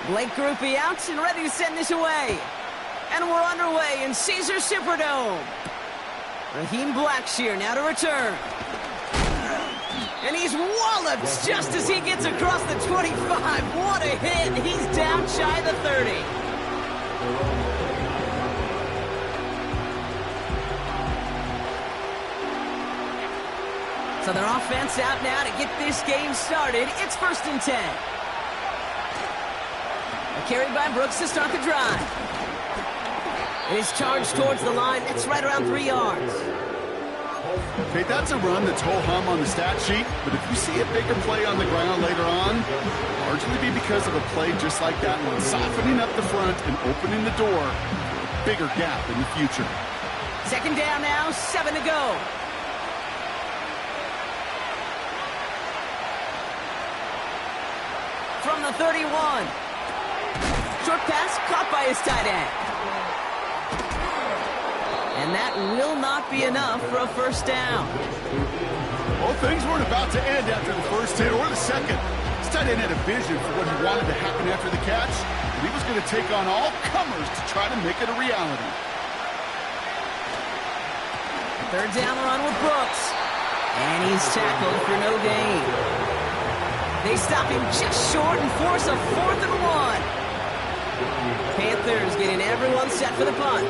Blake Grupe out and ready to send this away. And we're underway in Caesars Superdome. Raheem Blackshear now to return. And he's walloped just as he gets across the 25. What a hit. He's down shy of the 30. So their offense out now to get this game started. It's 1st and 10. A carry by Brooks to start the drive. It is charged towards the line. It's right around 3 yards. Okay, that's a run that's ho-hum on the stat sheet, but if you see a bigger play on the ground later on, largely be because of a play just like that one, softening up the front and opening the door for a bigger gap in the future. 2nd down now, 7 to go. From the 31. Short pass caught by his tight end. And that will not be enough for a 1st down. Well, things weren't about to end after the first hit or the second. This tight end had a vision for what he wanted to happen after the catch, and he was going to take on all comers to try to make it a reality. 3rd down run with Brooks. And he's tackled for no gain. They stop him just short and force a 4th and 1. Panthers getting everyone set for the punt.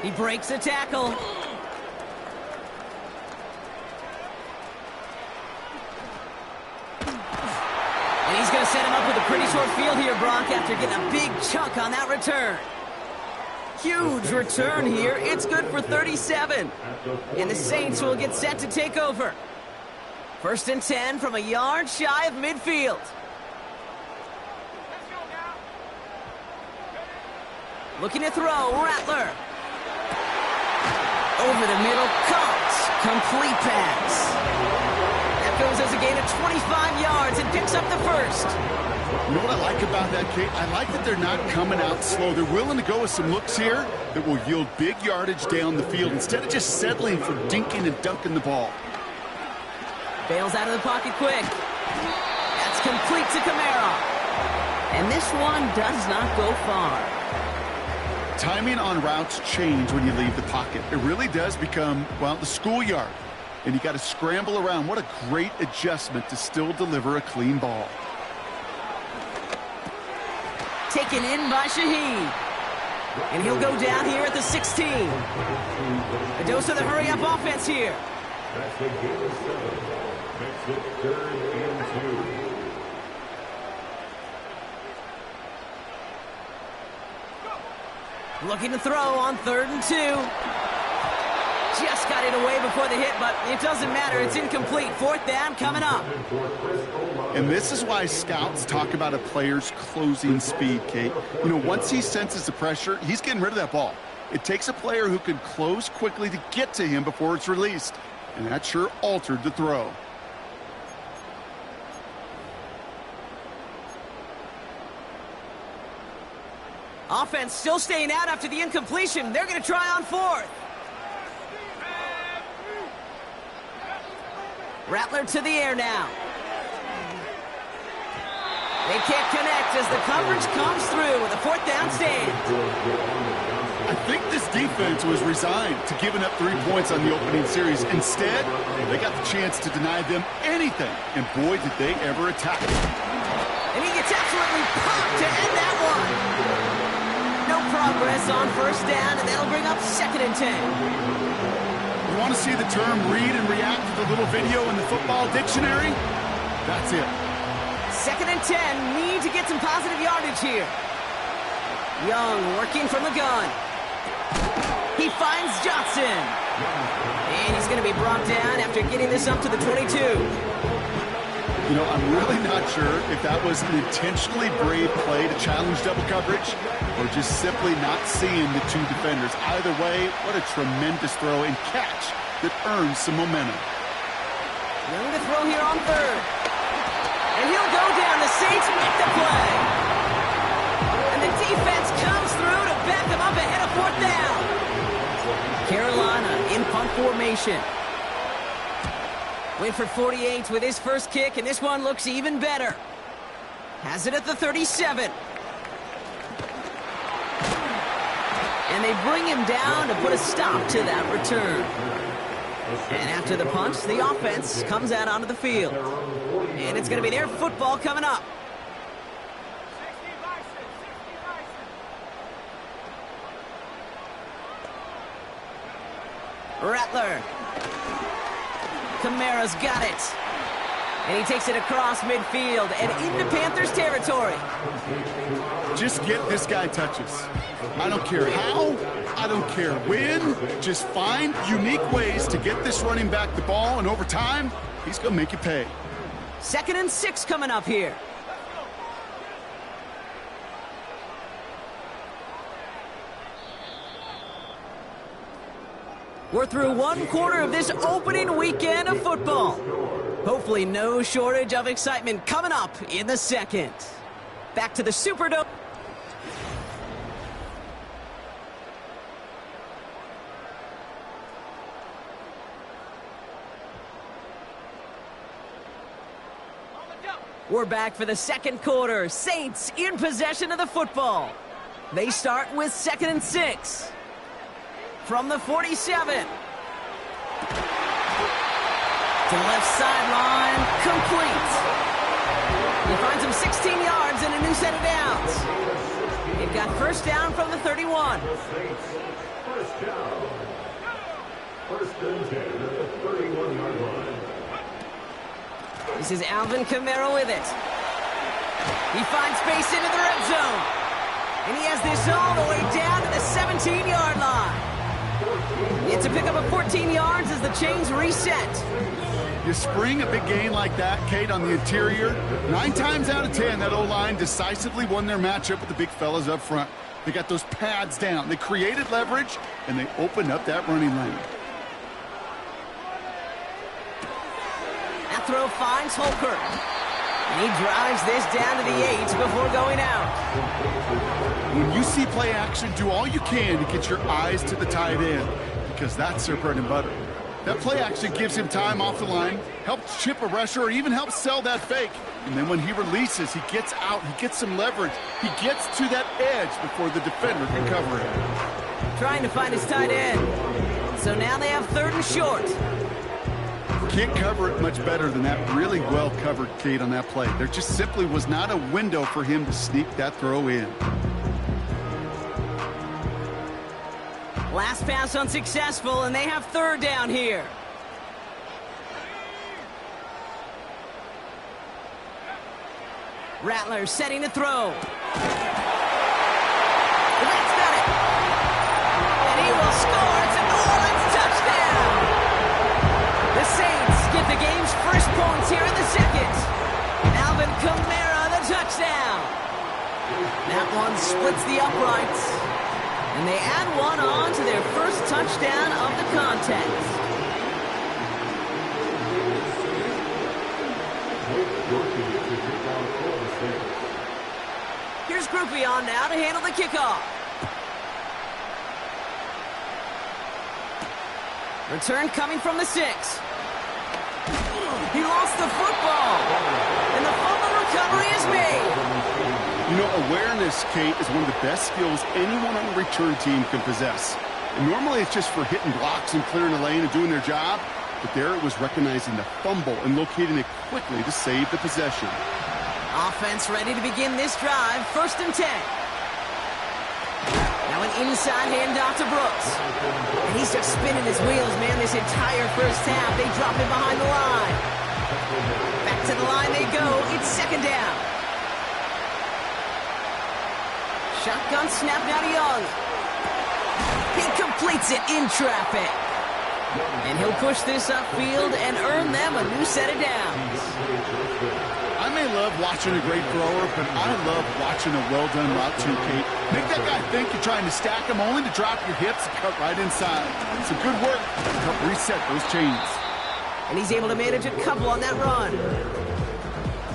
He breaks a tackle. And he's going to set him up with a pretty short field here, Brock, after getting a big chunk on that return. Huge return here. It's good for 37. And the Saints will get set to take over. 1st and 10 from a yard shy of midfield. Looking to throw, Rattler. Over the middle, Cox. Complete pass. That goes as a gain of 25 yards and picks up the 1st. You know what I like about that, Kate? I like that they're not coming out slow. They're willing to go with some looks here that will yield big yardage down the field instead of just settling for dinking and dunking the ball. Bails out of the pocket quick. That's complete to Kamara. And this one does not go far. Timing on routes change when you leave the pocket. It really does become, well, the schoolyard. And you got to scramble around. What a great adjustment to still deliver a clean ball. Taken in by Shaheed. And he'll go down here at the 16. A dose of the hurry-up offense here. That's a gain of 7. Makes it 3rd and 2. Looking to throw on 3rd and 2. Just got it away before the hit, but it doesn't matter. It's incomplete. 4th down coming up. And this is why scouts talk about a player's closing speed, Kate. You know, once he senses the pressure, he's getting rid of that ball. It takes a player who can close quickly to get to him before it's released. And that sure altered the throw. Offense still staying out after the incompletion. They're going to try on 4th. Rattler to the air now. They can't connect as the coverage comes through with a 4th down stand. I think this defense was resigned to giving up 3 points on the opening series. Instead, they got the chance to deny them anything. And boy, did they ever attack it. And he gets absolutely popped to end that one. No progress on 1st down, and that'll bring up 2nd and 10. You want to see the term read and react to the little video in the football dictionary? That's it. 2nd and 10, need to get some positive yardage here. Young working from the gun. He finds Johnson. And he's going to be brought down after getting this up to the 22. You know, I'm really not sure if that was an intentionally brave play to challenge double coverage or just simply not seeing the 2 defenders. Either way, what a tremendous throw and catch that earns some momentum. Young to throw here on 3rd. And he'll go down. The Saints make the play. And the defense comes through to back them up ahead of 4th down. punt formation. Wait for 48 with his first kick, and this one looks even better. Has it at the 37. And they bring him down to put a stop to that return. And after the punch, the offense comes out onto the field. And it's going to be their football coming up. Rattler. Kamara's got it. And he takes it across midfield and into Panthers territory. Just get this guy touches. I don't care how, I don't care when. Just find unique ways to get this running back the ball, and over time, he's going to make you pay. 2nd and 6 coming up here. We're through one quarter of this opening weekend of football. Hopefully no shortage of excitement coming up in the second. Back to the Superdome. We're back for the second quarter. Saints in possession of the football. They start with 2nd and 6. From the 47. To the left sideline, complete. He finds him 16 yards and a new set of downs. They've got first down from the 31. First down. 1st and 10 at the 31-yard line. This is Alvin Kamara with it. He finds space into the red zone. And he has this all the way down to the 17-yard line. It's a pickup of 14 yards as the chains reset. You spring a big gain like that, Kate, on the interior. 9 times out of 10, that O-line decisively won their matchup with the big fellas up front. They got those pads down. They created leverage, and they opened up that running lane. That throw finds Holker. And he drives this down to the 8 before going out. When you see play action, do all you can to get your eyes to the tight end, because that's their bread and butter. That play action gives him time off the line, helps chip a rusher, or even helps sell that fake. And then when he releases, he gets out, he gets some leverage. He gets to that edge before the defender can cover him. Trying to find his tight end. So now they have 3rd and short. Can't cover it much better than that really well-covered Kate on that play. There just simply was not a window for him to sneak that throw in. Last pass unsuccessful, and they have 3rd down here. Rattler setting to throw. That's got it. And he will score. It's a New Orleans touchdown. The Saints get the game's first points here in the second. Alvin Kamara, the touchdown. That one splits the uprights. And they add one on to their first touchdown of the contest. Here's Groupie on now to handle the kickoff. Return coming from the 6. He lost the football. And the fumble recovery is made. You know, awareness, Kate, is one of the best skills anyone on the return team can possess. And normally it's just for hitting blocks and clearing the lane and doing their job. But there it was recognizing the fumble and locating it quickly to save the possession. Offense ready to begin this drive. 1st and 10. Now an inside handoff to Brooks. And he's just spinning his wheels, man, this entire first half. They drop him behind the line. Back to the line they go. It's 2nd down. Shotgun snap now to Young. He completes it in traffic. And he'll push this upfield and earn them a new set of downs. I may love watching a great thrower, but I love watching a well-done route too, Kate. Make that guy think you're trying to stack him only to drop your hips and cut right inside. Some good work to help reset those chains. And he's able to manage a couple on that run.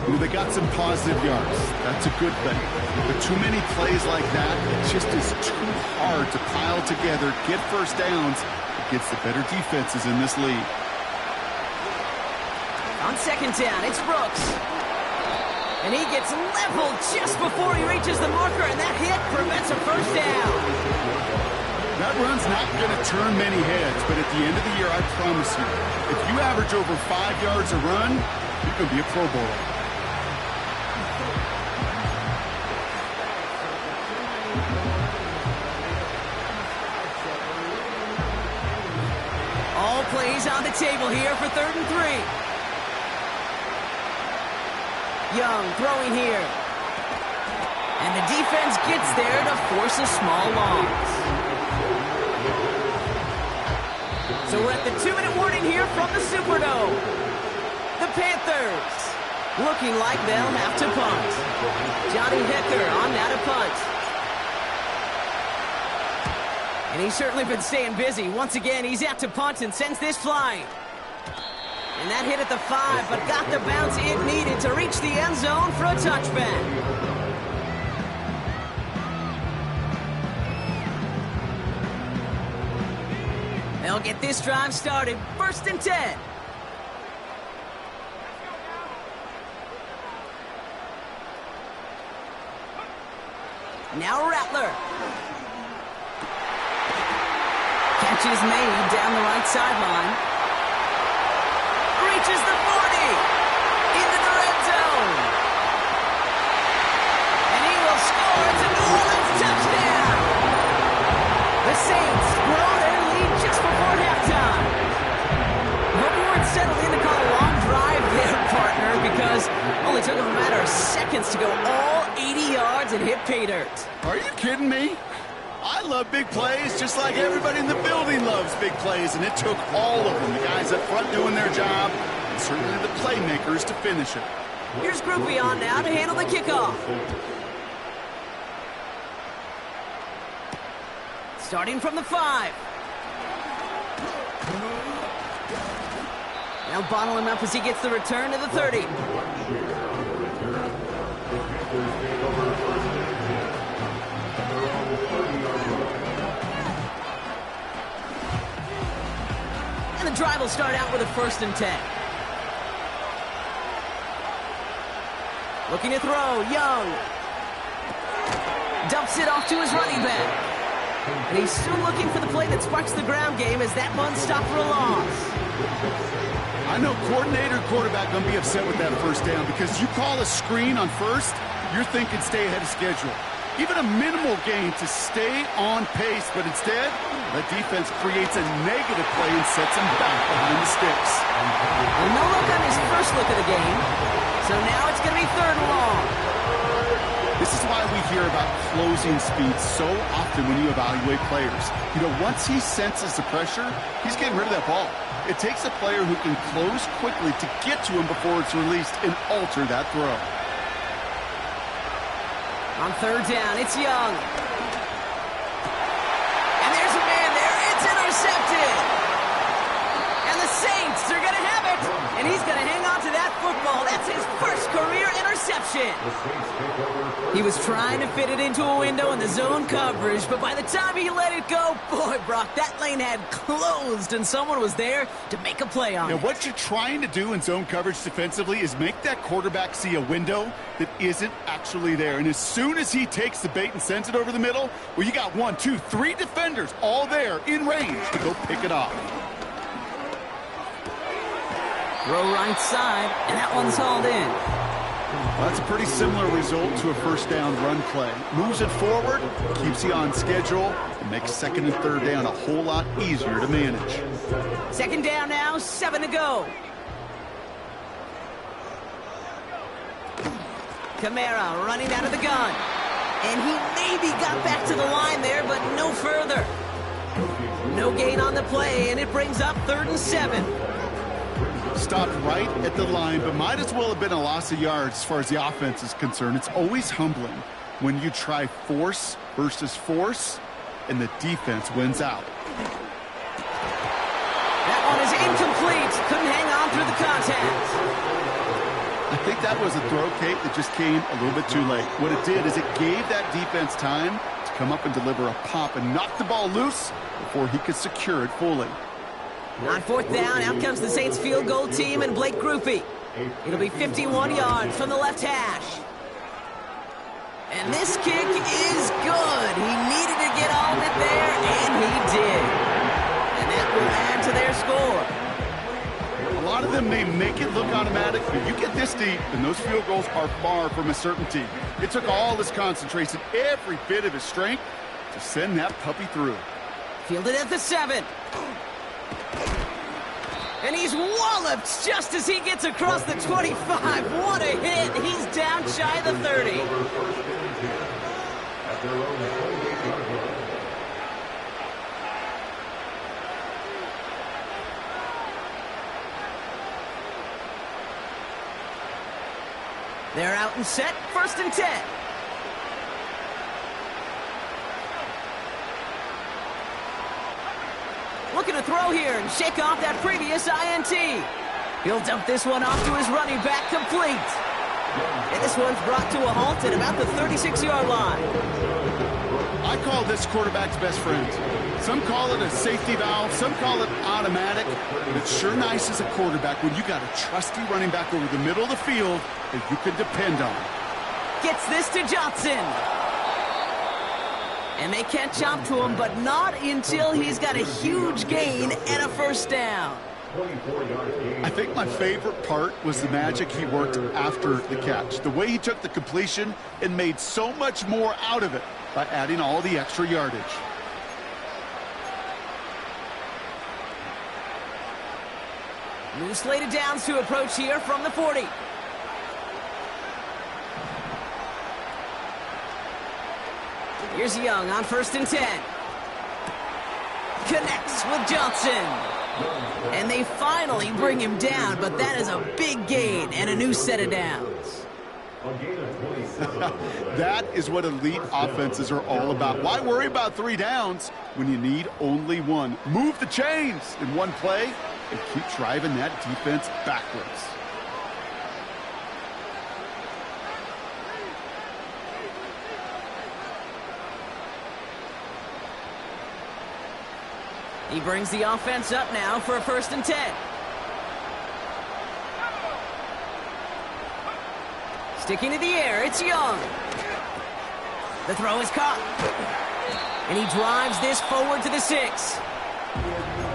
They got some positive yards. That's a good thing. But too many plays like that, it just is too hard to pile together, get first downs, against the better defenses in this league. On second down, it's Brooks. And he gets leveled just before he reaches the marker, and that hit prevents a first down. That run's not going to turn many heads, but at the end of the year, I promise you, if you average over 5 yards a run, you could be a Pro Bowler. All plays on the table here for 3rd and 3. Young throwing here. And the defense gets there to force a small loss. So we're at the 2-minute warning here from the Superdome. The Panthers looking like they'll have to punt. Johnny Hekker on that to punt. And he's certainly been staying busy. Once again, he's out to punt and sends this flying. And that hit at the 5, but got the bounce it needed to reach the end zone for a touchback. They'll get this drive started. 1st and 10. Now Rattler. Catch is made down the right sideline. Reaches the 40. Into the red zone. And he will score. It's a New Orleans touchdown. The Saints grow their lead just before halftime. I hope you weren't settled in to call a long drive there, partner, because it only took them a matter of seconds to go all 80 yards and hit pay dirt. Are you kidding me? I love big plays just like everybody in the building loves big plays, and it took all of them. The guys up front doing their job, and certainly the playmakers to finish it. Here's Groupion now to handle the kickoff. Starting from the 5. Now bottle him up as he gets the return to the 30. And the drive will start out with a 1st and 10. Looking to throw, Young. Dumps it off to his running back. And he's still looking for the play that sparks the ground game as that one stopped for a loss. I know coordinator and quarterback going to be upset with that 1st down because you call a screen on 1st, you're thinking stay ahead of schedule. Even a minimal gain to stay on pace, but instead, the defense creates a negative play and sets him back behind the sticks. Well, no look on his first look of the game, so now it's going to be 3rd and long. This is why we hear about closing speed so often when you evaluate players. You know, once he senses the pressure, he's getting rid of that ball. It takes a player who can close quickly to get to him before it's released and alter that throw. On 3rd down, it's Young. And there's a man there. It's intercepted. And the Saints are going to have it. And he's going to hang on to that football. That's his first career interception. He was trying to fit it into a window in the zone coverage, but by the time he let it go, boy, Brock, that lane had closed, and someone was there to make a play on it. Now, what you're trying to do in zone coverage defensively is make that quarterback see a window that isn't actually there. And as soon as he takes the bait and sends it over the middle, well, you got 1, 2, 3 defenders all there in range to go pick it off. Throw right side, and that one's hauled in. Well, that's a pretty similar result to a 1st down run play. Moves it forward, keeps you on schedule, and makes 2nd and 3rd down a whole lot easier to manage. 2nd down now, 7 to go. Kamara running out of the gun. And he maybe got back to the line there, but no further. No gain on the play, and it brings up 3rd and 7. Stopped right at the line, but might as well have been a loss of yards as far as the offense is concerned. It's always humbling when you try force versus force, and the defense wins out. That one is incomplete. Couldn't hang on through the contact. I think that was a throw, Kate, that just came a little bit too late. What it did is it gave that defense time to come up and deliver a pop and knock the ball loose before he could secure it fully. On fourth down, out comes the Saints field goal team and Blake Grupe. It'll be 51 yards from the left hash. And this kick is good. He needed to get all of it there, and he did. And that will add to their score. A lot of them may make it look automatic, but you get this deep, and those field goals are far from a certainty. It took all his concentration, every bit of his strength, to send that puppy through. Fielded at the 7. And he's walloped just as he gets across the 25. What a hit. He's down shy of the 30. They're out and set, 1st and 10. Looking to throw here and shake off that previous INT. He'll dump this one off to his running back, complete. And this one's brought to a halt at about the 36-yard line. I call this quarterback's best friend. Some call it a safety valve, some call it automatic, but it's sure nice as a quarterback when you got a trusty running back over the middle of the field that you can depend on. Gets this to Johnson. And they can't chop to him, but not until he's got a huge gain and a 1st down. I think my favorite part was the magic he worked after the catch. The way he took the completion and made so much more out of it by adding all the extra yardage. New slated downs to approach here from the 40. Here's Young on 1st and 10. Connects with Johnson. And they finally bring him down, but that is a big gain and a new set of downs. That is what elite offenses are all about. Why worry about 3 downs when you need only 1? Move the chains in one play and keep driving that defense backwards. He brings the offense up now for a 1st and 10. Sticking to the air, it's Young. The throw is caught. And he drives this forward to the 6.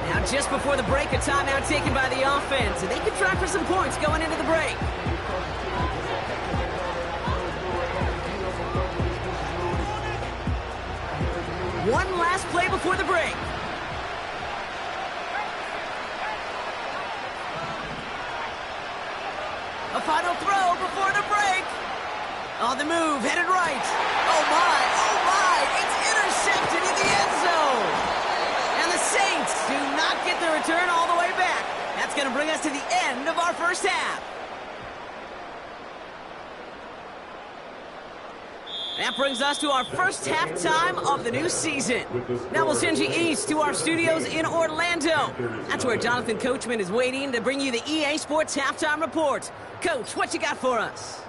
Now just before the break, a timeout taken by the offense. And they could try for some points going into the break. One last play before the break. A final throw before the break. On the move, headed right. Oh my, it's intercepted in the end zone. And the Saints do not get the return all the way back. That's going to bring us to the end of our 1st half. That brings us to our 1st halftime of the new season. Now we'll send you east to our studios in Orlando. That's where Jonathan Coachman is waiting to bring you the EA Sports Halftime Report. Coach, what you got for us?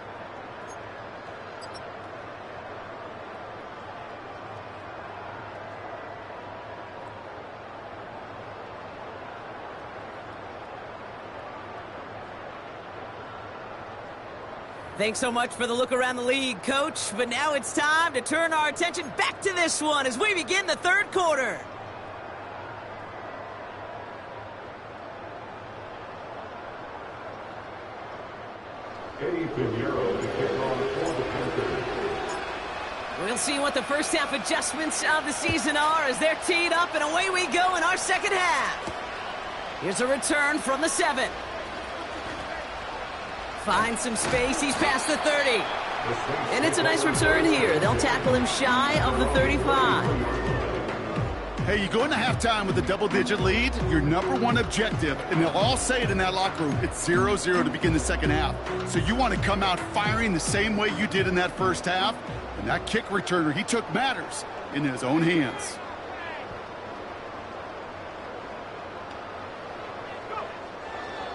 Thanks so much for the look around the league, Coach. But now it's time to turn our attention back to this one as we begin the 3rd quarter. We'll see what the 1st half adjustments of the season are as they're teed up, and away we go in our 2nd half. Here's a return from the 7. Finds some space, he's past the 30. And it's a nice return here. They'll tackle him shy of the 35. Hey, you go into halftime with a double-digit lead, your #1 objective, and they'll all say it in that locker room, it's 0-0 to begin the 2nd half. So you want to come out firing the same way you did in that 1st half, and that kick returner, he took matters in his own hands.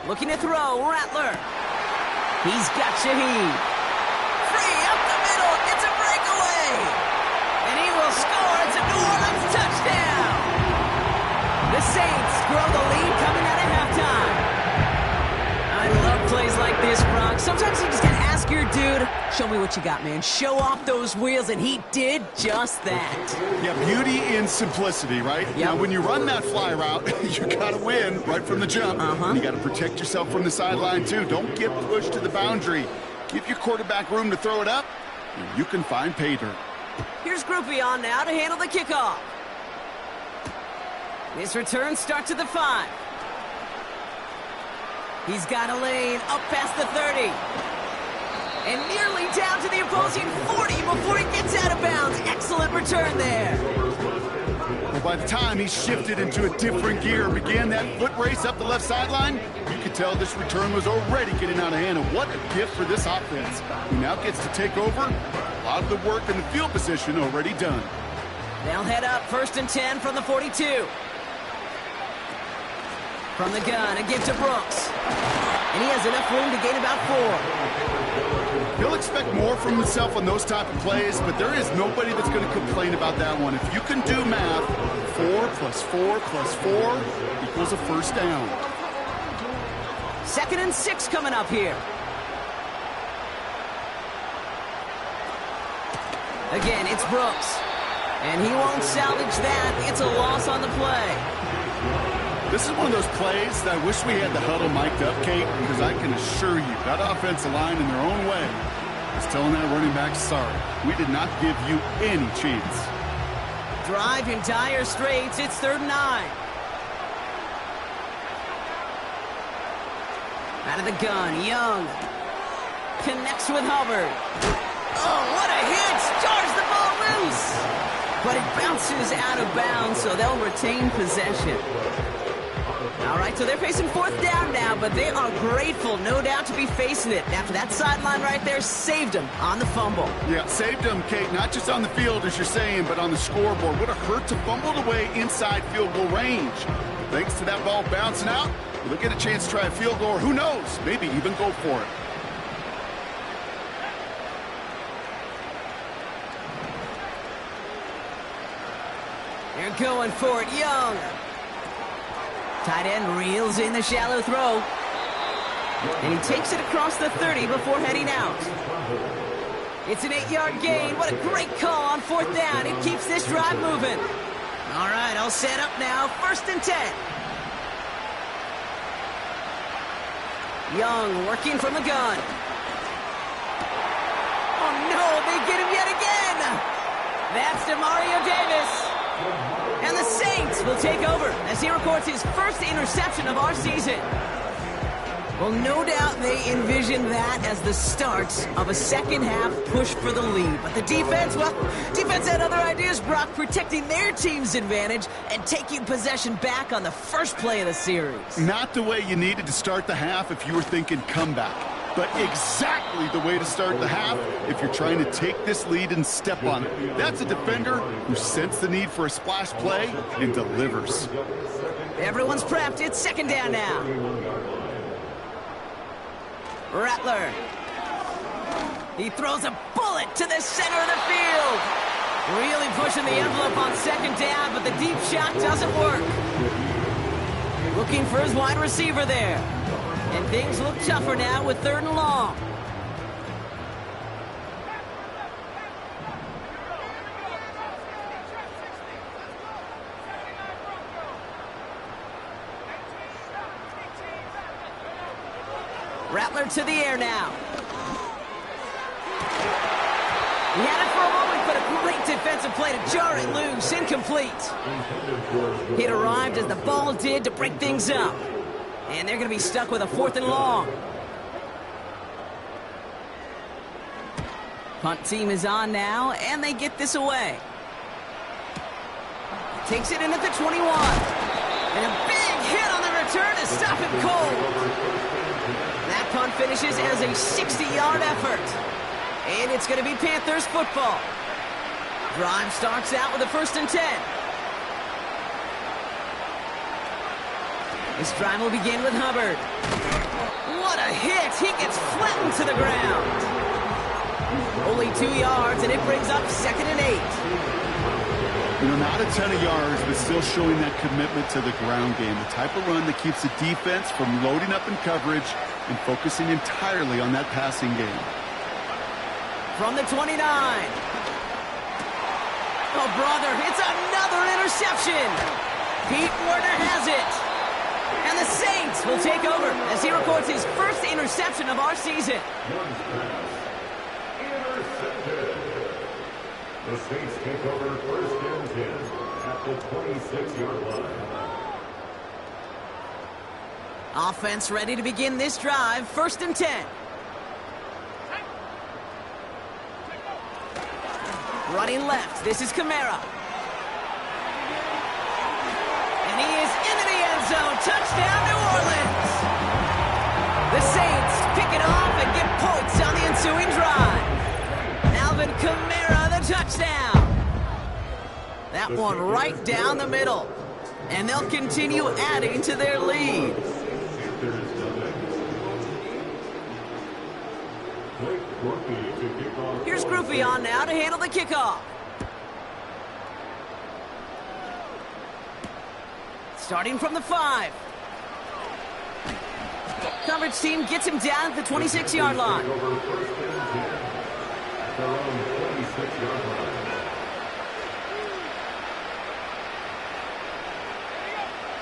Looking to throw, Rattler. He's got Shaheed. Free up the middle, it's a breakaway. And he will score. It's a New Orleans touchdown. The Saints grow the lead coming out of halftime. I love plays like this, Brock. Sometimes you just gotta ask your dude, show me what you got, man. Show off those wheels, and he did just that. Yeah, beauty in simplicity, right? Yep. Now, when you run that fly route, you gotta win right from the jump. You gotta protect yourself from the sideline, too. Don't get pushed to the boundary. Give your quarterback room to throw it up, and you can find pay dirt. Here's Groupie on now to handle the kickoff. This return starts at the 5. He's got a lane up past the 30. And nearly down to the opposing 40 before he gets out of bounds. Excellent return there. Well, by the time he shifted into a different gear and began that foot race up the left sideline, you could tell this return was already getting out of hand. And what a gift for this offense, who now gets to take over. A lot of the work in the field position already done. They'll head up 1st and 10 from the 42. From the gun, a give to Brooks. And he has enough room to gain about 4. He'll expect more from himself on those type of plays, but there is nobody that's going to complain about that one. If you can do math, 4 plus 4 plus 4 equals a first down. 2nd and 6 coming up here. Again, it's Brooks. And he won't salvage that. It's a loss on the play. This is one of those plays that I wish we had the huddle mic'd up, Kate, because I can assure you that offensive line in their own way is telling that running back, sorry, we did not give you any chance. Drive in dire straits. It's 3rd and 9. Out of the gun, Young connects with Hubbard. Oh, what a hit! Jars the ball loose! But it bounces out of bounds, so they'll retain possession. All right, so they're facing 4th down now, but they are grateful, no doubt, to be facing it. After that sideline right there saved them on the fumble. Yeah, saved them, Kate, not just on the field, as you're saying, but on the scoreboard. What a hurt to fumble away inside field goal range. Thanks to that ball bouncing out, they'll get a chance to try a field goal, or who knows, maybe even go for it. They're going for it, Young. Tight end reels in the shallow throw. And he takes it across the 30 before heading out. It's an 8-yard gain. What a great call on 4th down. It keeps this drive moving. All right, all set up now. 1st and 10. Young working from the gun. Oh, no, they get him yet again. That's DeMario Davis. And the Saints will take over as he records his first interception of our season. Well, no doubt they envision that as the start of a second-half push for the lead. But the defense, well, defense had other ideas, Brock, protecting their team's advantage and taking possession back on the first play of the series. Not the way you needed to start the half if you were thinking comeback, but exactly the way to start the half if you're trying to take this lead and step on it. That's a defender who sensed the need for a splash play and delivers. Everyone's prepped. It's 2nd down now. Rattler. He throws a bullet to the center of the field. Really pushing the envelope on 2nd down, but the deep shot doesn't work. Looking for his wide receiver there. And things look tougher now with 3rd and long. Rattler to the air now. He had it for a moment, but a great defensive play to jar it loose. Incomplete. It arrived as the ball did to break things up. And they're going to be stuck with a 4th and long. Punt team is on now, and they get this away. Takes it in at the 21. And a big hit on the return to stop him cold. That punt finishes as a 60-yard effort. And it's going to be Panthers football. Drive starts out with a 1st and 10. This drive will begin with Hubbard. What a hit! He gets flattened to the ground. Only 2 yards, and it brings up 2nd and 8. You know, not a ton of yards, but still showing that commitment to the ground game. The type of run that keeps the defense from loading up in coverage and focusing entirely on that passing game. From the 29. Oh, brother, it's another interception. Pete Werner has it. And the Saints will take over as he records his first interception of our season. Intercepted. The Saints take over first and 10 at the 26-yard line. Offense ready to begin this drive. First and 10. Running left. This is Kamara. And he is into the end zone. Touchdown, New Orleans. The Saints pick it off and get points on the ensuing drive. Alvin Kamara, the touchdown. That one right down the middle. And they'll continue adding to their lead. Here's Grupe on now to handle the kickoff. Starting from the 5. Coverage team gets him down at the 26-yard line.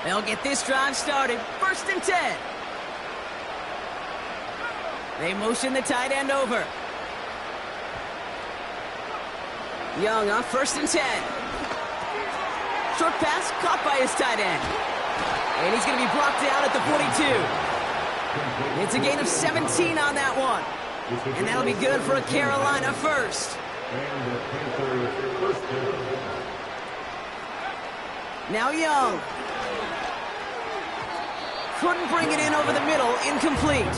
They'll get this drive started. First and 10. They motion the tight end over. Young on first and 10. Short pass caught by his tight end. And he's going to be brought down at the 42. It's a gain of 17 on that one. And that'll be good for a Carolina first. Now Young. Couldn't bring it in over the middle. Incomplete.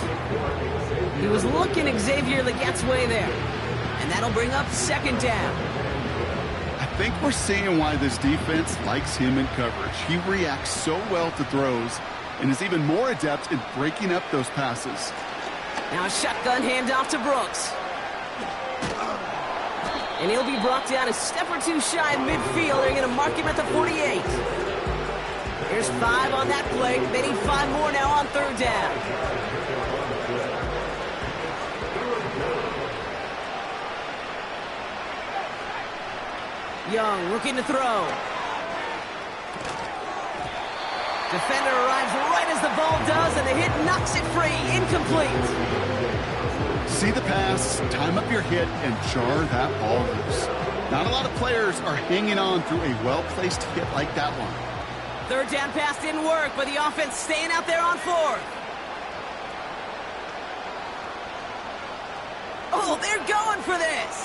He was looking Xavier Legette's way there. And that'll bring up second down. I think we're seeing why this defense likes him in coverage. He reacts so well to throws and is even more adept in breaking up those passes. Now a shotgun handoff to Brooks. And he'll be brought down a step or two shy of midfield. They're going to mark him at the 48. Here's 5 on that play. They need 5 more now on third down. Young looking to throw. Defender arrives right as the ball does, and the hit knocks it free. Incomplete. See the pass, time up your hit, and jar that ball loose. Not a lot of players are hanging on through a well-placed hit like that one. Third down pass didn't work, but the offense staying out there on 4th. Oh, they're going for this.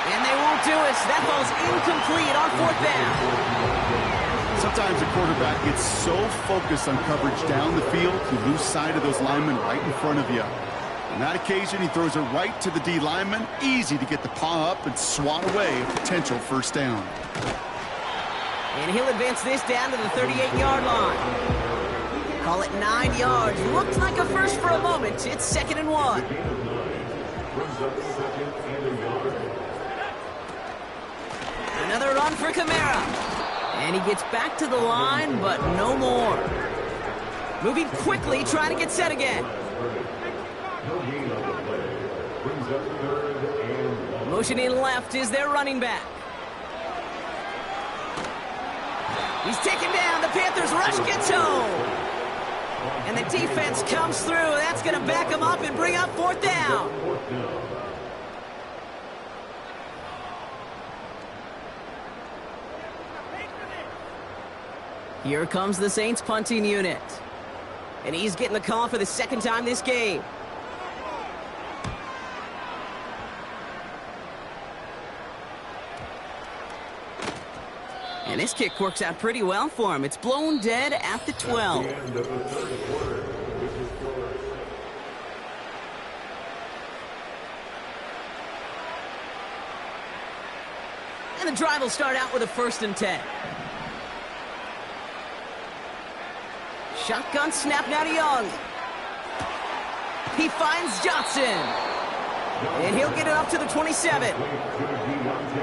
And they won't do it. That ball's incomplete on 4th down. Sometimes a quarterback gets so focused on coverage down the field, you lose sight of those linemen right in front of you. On that occasion, he throws it right to the D lineman. Easy to get the paw up and swat away a potential first down. And he'll advance this down to the 38-yard line. Call it 9 yards. Looked like a first for a moment. It's 2nd and 1. Another run for Kamara. And he gets back to the line, but no more. Moving quickly, trying to get set again. Motioning left is their running back. He's taken down. The Panthers rush gets home. And the defense comes through. That's going to back him up and bring up 4th down. Here comes the Saints punting unit. And he's getting the call for the 2nd time this game. And this kick works out pretty well for him. It's blown dead at the 12. And the drive will start out with a 1st and 10. Shotgun snap now to Young. He finds Johnson. And he'll get it up to the 27.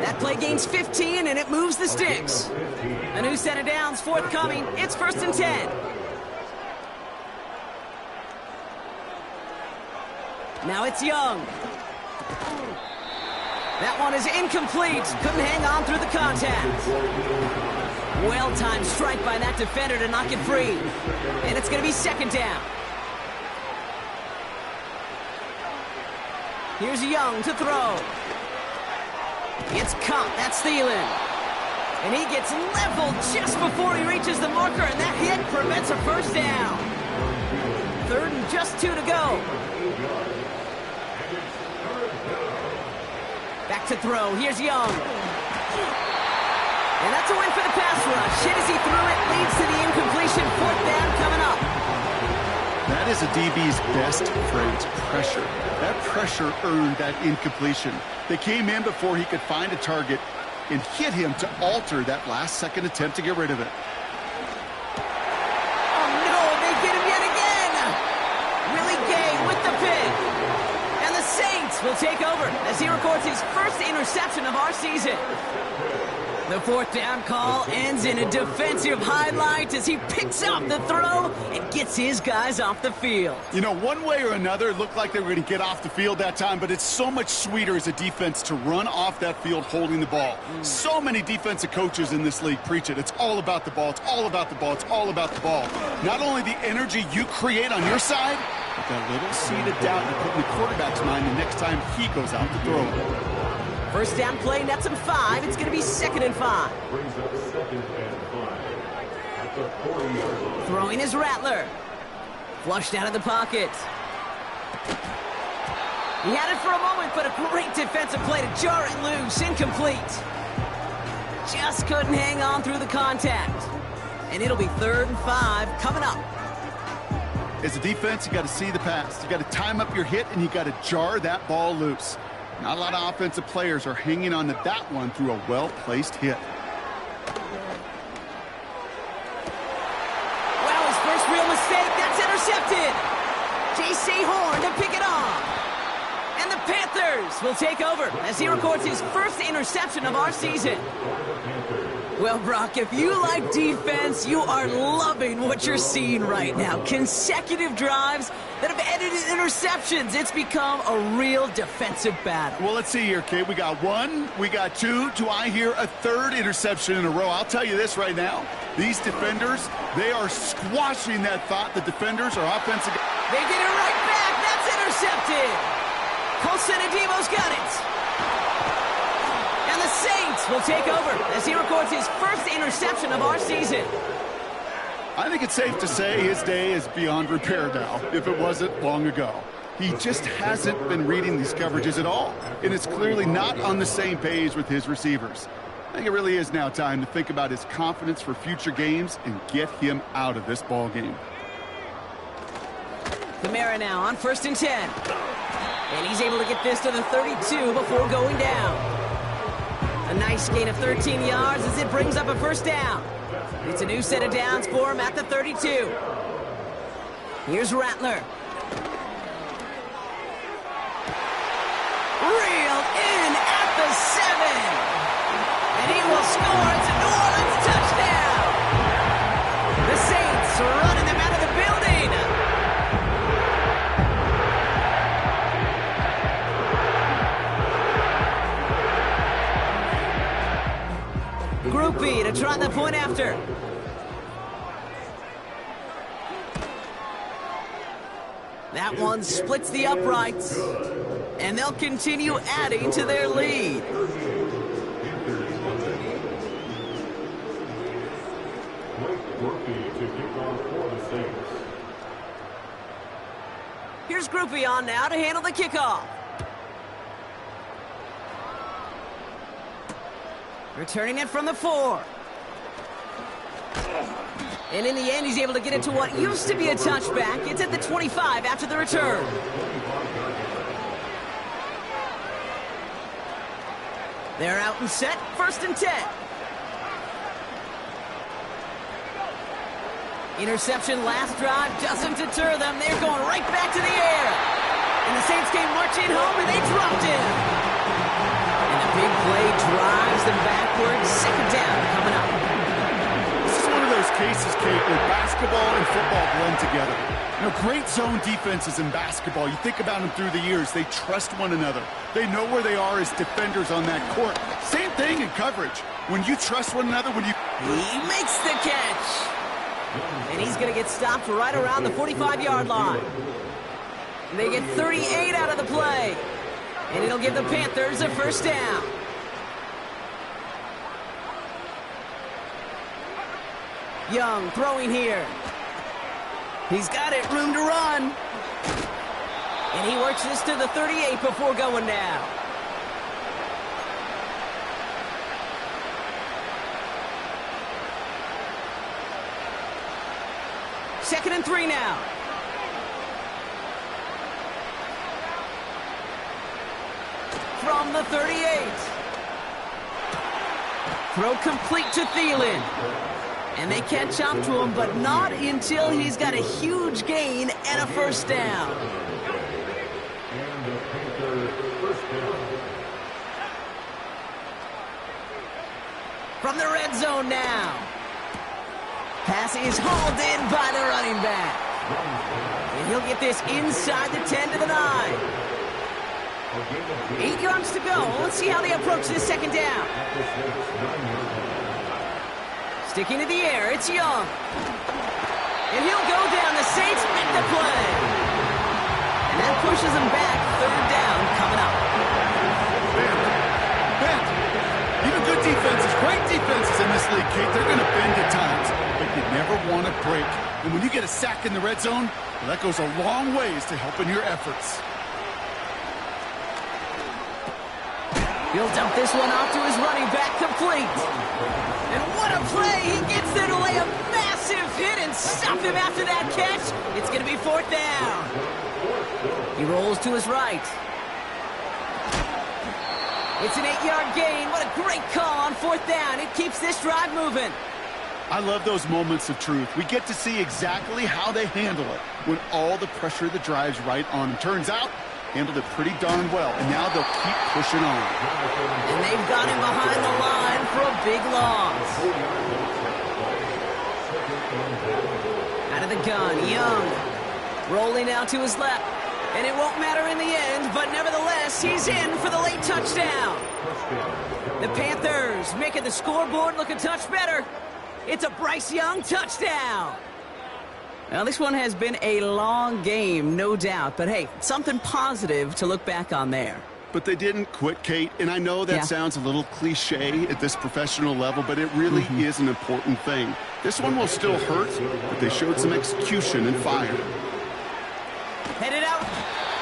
That play gains 15, and it moves the sticks. A new set of downs forthcoming. It's 1st and 10. Now it's Young. That one is incomplete. Couldn't hang on through the contact. Well-timed strike by that defender to knock it free. And it's going to be 2nd down. Here's Young to throw. It's caught. That's Thielen. And he gets leveled just before he reaches the marker, and that hit prevents a 1st down. 3rd and just 2 to go. Back to throw. Here's Young. And that's a win for the pass rush. Hit as he threw it, leads to the incompletion. 4th down coming up. That is a DB's best friend, pressure. That pressure earned that incompletion. They came in before he could find a target and hit him to alter that last-second attempt to get rid of it. Oh, no, they get him yet again. Willie Gay with the pick. And the Saints will take over as he records his 1st interception of our season. The 4th down call ends in a defensive highlight as he picks up the throw and gets his guys off the field. You know, one way or another, it looked like they were going to get off the field that time, but it's so much sweeter as a defense to run off that field holding the ball. So many defensive coaches in this league preach it. It's all about the ball. It's all about the ball. It's all about the ball. Not only the energy you create on your side, but that little seed of doubt you put in the quarterback's mind the next time he goes out to throw. 1st down play, nets him 5. It's going to be 2nd and 5. Brings up 2nd and 5 at the 40-yard line. Throwing is Rattler. Flushed out of the pocket. He had it for a moment, but a great defensive play to jar it loose. Incomplete. Just couldn't hang on through the contact. And it'll be 3rd and 5 coming up. As a defense, you got to see the pass. You got to time up your hit, and you got to jar that ball loose. Not a lot of offensive players are hanging on to that one through a well-placed hit. Well, his first real mistake, that's intercepted. J.C. Horn to pick it off. And the Panthers will take over as he records his 1st interception of our season. Well, Brock, if you like defense, you are loving what you're seeing right now. Consecutive drives that have ended in interceptions. It's become a real defensive battle. Well, let's see here, Kate. We got 1, we got 2. Do I hear a 3rd interception in a row? I'll tell you this right now. These defenders, they are squashing that thought. The defenders are offensive. They get it right back. That's intercepted. Colson Adebo's got it. And the Saints will take over as he records his 1st interception of our season. I think it's safe to say his day is beyond repair now, if it wasn't long ago. He just hasn't been reading these coverages at all, and it's clearly not on the same page with his receivers. I think it really is now time to think about his confidence for future games and get him out of this ball game. Kamara now on 1st and 10. And he's able to get this to the 32 before going down. A nice gain of 13 yards as it brings up a 1st down. It's a new set of downs for him at the 32. Here's Rattler. Reeled in at the 7. And he will score. It's a New Orleans touchdown. The Saints are running them out of the building. Groupie to try the point after. That one splits the uprights. And they'll continue adding to their lead. Here's Groupie on now to handle the kickoff. Returning it from the 4. And in the end, he's able to get it to what used to be a touchback. It's at the 25 after the return. They're out and set, 1st and 10. Interception last drive doesn't deter them. They're going right back to the air. And the Saints came marching home, and they dropped him. And the big play drives them backwards. Second down coming up. This is one of those cases, Kate, where basketball and football blend together. You know, great zone defenses in basketball. You think about them through the years. They trust one another. They know where they are as defenders on that court. Same thing in coverage. When you trust one another, He makes the catch. And he's going to get stopped right around the 45-yard line. They get 38 out of the play. And it'll give the Panthers a first down. Young throwing here. He's got it, room to run. And he works this to the 38 before going down. Second and 3 now. From the 38. Throw complete to Thielen. And they catch up to him, but not until he's got a huge gain and a first down. From the red zone now. Pass is hauled in by the running back. And he'll get this inside the 10 to the 9. 8 yards to go. Let's see how they approach this second down. Sticking to the air, it's Young. And he'll go down. The Saints make the play. And that pushes them back. Third down coming up. bend. Even good defenses, great defenses in this league, Kate, they're going to bend at times. But you never want to break. And when you get a sack in the red zone, well, that goes a long ways to helping your efforts. He'll dump this one off to his running back, complete. And what a play! He gets there to lay a massive hit and stop him after that catch. It's going to be fourth down. He rolls to his right. It's an 8-yard gain. What a great call on fourth down. It keeps this drive moving. I love those moments of truth. We get to see exactly how they handle it when all the pressure of the drive's right on them. Turns out, handled it pretty darn well, and now they'll keep pushing on. And they've got him behind the line for a big loss. Out of the gun, Young. Rolling out to his left. And it won't matter in the end, but nevertheless, he's in for the late touchdown. The Panthers making the scoreboard look a touch better. It's a Bryce Young touchdown. Now, this one has been a long game, no doubt. But, hey, something positive to look back on there. But they didn't quit, Kate. And I know that sounds a little cliche at this professional level, but it really is an important thing. This one will still hurt, but they showed some execution and fire. Headed out,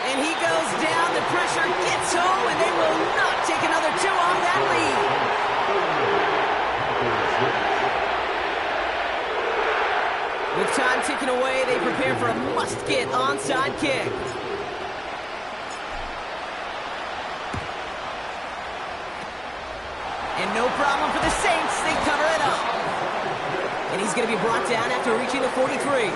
and he goes down. The pressure gets home, and they will not take another two off that lead. With time ticking away, they prepare for a must-get onside kick. And no problem for the Saints. They cover it up. And he's going to be brought down after reaching the 43.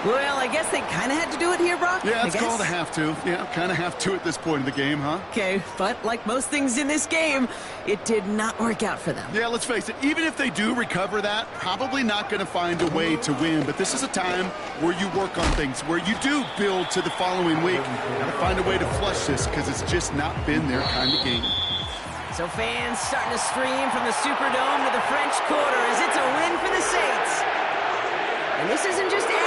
Well, I guess they kind of had to do it here, Brock. Yeah, it's called a have to. Yeah, kind of have to at this point in the game, huh? Okay, but like most things in this game, it did not work out for them. Yeah, let's face it, even if they do recover that, probably not going to find a way to win. But this is a time where you work on things, where you do build to the following week. Got to find a way to flush this because it's just not been their kind of game. So fans starting to stream from the Superdome to the French Quarter as it's a win for the Saints. And this isn't just any